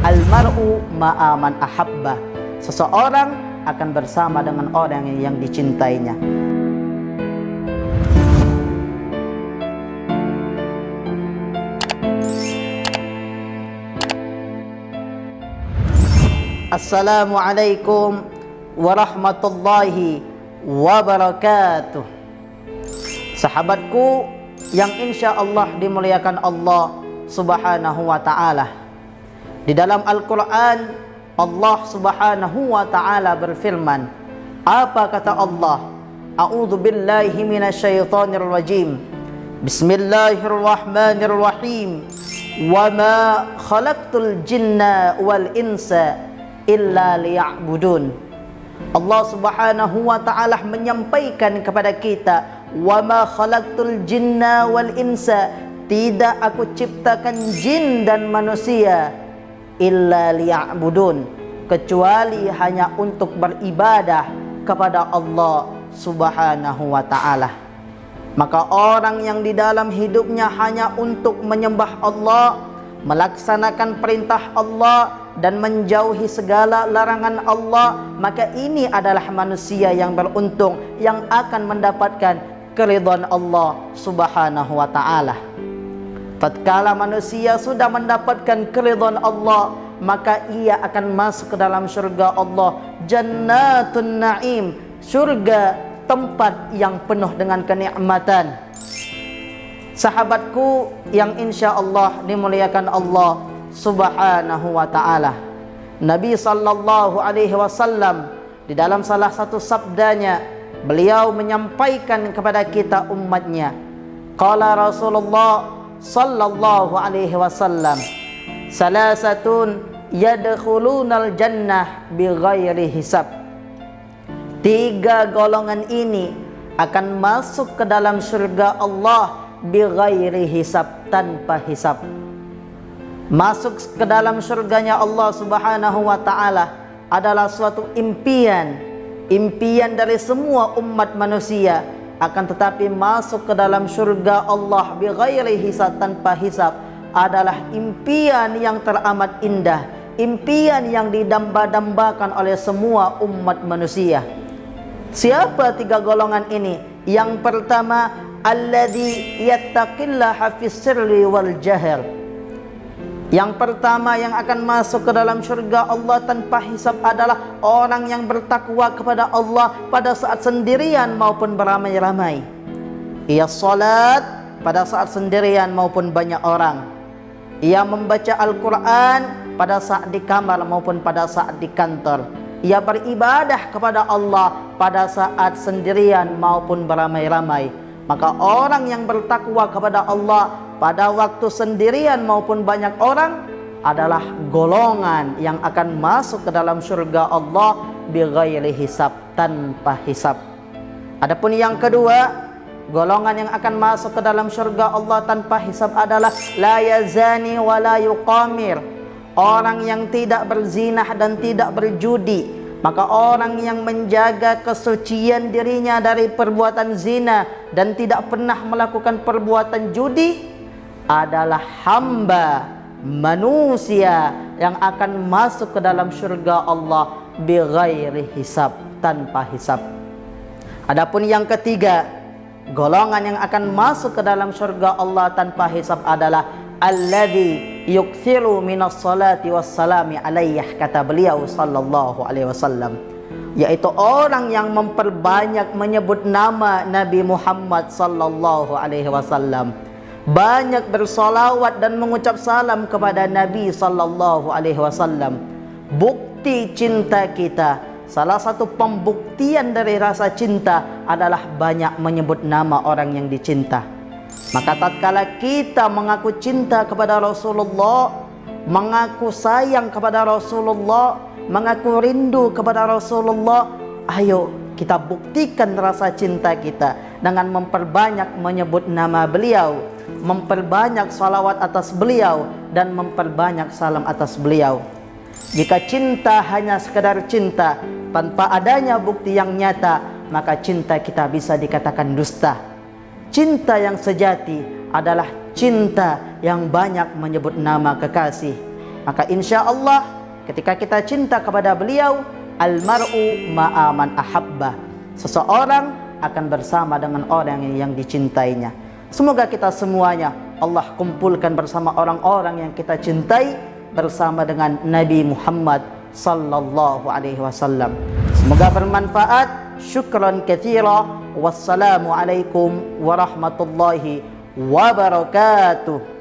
Almar'u ma'aman ahabba. Seseorang akan bersama dengan orang yang dicintainya. Assalamualaikum warahmatullahi wabarakatuh. Sahabatku yang insya Allah dimuliakan Allah subhanahu wa ta'ala, di dalam Al-Quran Allah subhanahu wa ta'ala berfirman. Apa kata Allah? A'udzu billahi minasyaitonir rajim. Bismillahirrahmanirrahim. Wa ma khalaqtul jinna wal insa illa liya'budun. Allah subhanahu wa ta'ala menyampaikan kepada kita, wa ma khalaqtul jinna wal insa, tidak aku ciptakan jin dan manusia illa liya'budun, kecuali hanya untuk beribadah kepada Allah subhanahu wa ta'ala. Maka orang yang di dalam hidupnya hanya untuk menyembah Allah, melaksanakan perintah Allah dan menjauhi segala larangan Allah, maka ini adalah manusia yang beruntung, yang akan mendapatkan keridhaan Allah subhanahu wa ta'ala. Tatkala manusia sudah mendapatkan keridhaan Allah, maka ia akan masuk ke dalam surga Allah, Jannatun Na'im, surga tempat yang penuh dengan kenikmatan. Sahabatku yang insya Allah dimuliakan Allah subhanahu wa ta'ala, Nabi sallallahu alaihi wasallam di dalam salah satu sabdanya, beliau menyampaikan kepada kita umatnya, qala Rasulullah sallallahu alaihi wasallam, salasatun yadkhulunal jannah bighairi hisab. Tiga golongan ini akan masuk ke dalam surga Allah bighairi hisab, tanpa hisab. Masuk ke dalam surganya Allah subhanahu wa ta'ala adalah suatu impian dari semua umat manusia. Akan tetapi masuk ke dalam surga Allah bighairi hisab, tanpa hisab, adalah impian yang teramat indah, impian yang didamba-dambakan oleh semua umat manusia. Siapa tiga golongan ini? Yang pertama, alladzi yattaqillaha fis sirri wal jahr. Yang pertama yang akan masuk ke dalam surga Allah tanpa hisab adalah orang yang bertakwa kepada Allah pada saat sendirian maupun beramai-ramai. Ia salat pada saat sendirian maupun banyak orang. Ia membaca Al-Quran pada saat di kamar maupun pada saat di kantor. Ia beribadah kepada Allah pada saat sendirian maupun beramai-ramai. Maka orang yang bertakwa kepada Allah pada waktu sendirian maupun banyak orang adalah golongan yang akan masuk ke dalam surga Allah bighairi hisab, tanpa hisab. Adapun yang kedua, golongan yang akan masuk ke dalam surga Allah tanpa hisab adalah la yazani wa la yuqamir, orang yang tidak berzinah dan tidak berjudi. Maka orang yang menjaga kesucian dirinya dari perbuatan zina dan tidak pernah melakukan perbuatan judi adalah hamba manusia yang akan masuk ke dalam surga Allah bighairi hisab, tanpa hisab. Adapun yang ketiga, golongan yang akan masuk ke dalam surga Allah tanpa hisab adalah alladzi yukthiru minas salati wassalami alaih, kata beliau sallallahu alaihi wasallam, yaitu orang yang memperbanyak menyebut nama Nabi Muhammad sallallahu alaihi wasallam, banyak bersolawat dan mengucap salam kepada Nabi sallallahu alaihi wasallam. Bukti cinta kita, salah satu pembuktian dari rasa cinta adalah banyak menyebut nama orang yang dicinta. Maka tatkala kita mengaku cinta kepada Rasulullah, mengaku sayang kepada Rasulullah, mengaku rindu kepada Rasulullah, ayo kita buktikan rasa cinta kita dengan memperbanyak menyebut nama beliau, memperbanyak salawat atas beliau, dan memperbanyak salam atas beliau. Jika cinta hanya sekedar cinta tanpa adanya bukti yang nyata, maka cinta kita bisa dikatakan dusta. Cinta yang sejati adalah cinta yang banyak menyebut nama kekasih, Maka insya Allah ketika kita cinta kepada beliau, almar'u ma'aman ahabba, seseorang akan bersama dengan orang yang dicintainya. Semoga kita semuanya Allah kumpulkan bersama orang-orang yang kita cintai, bersama dengan Nabi Muhammad sallallahu alaihi wasallam. Semoga bermanfaat. Syukran katsira. Wassalamu alaikum warahmatullahi wabarakatuh.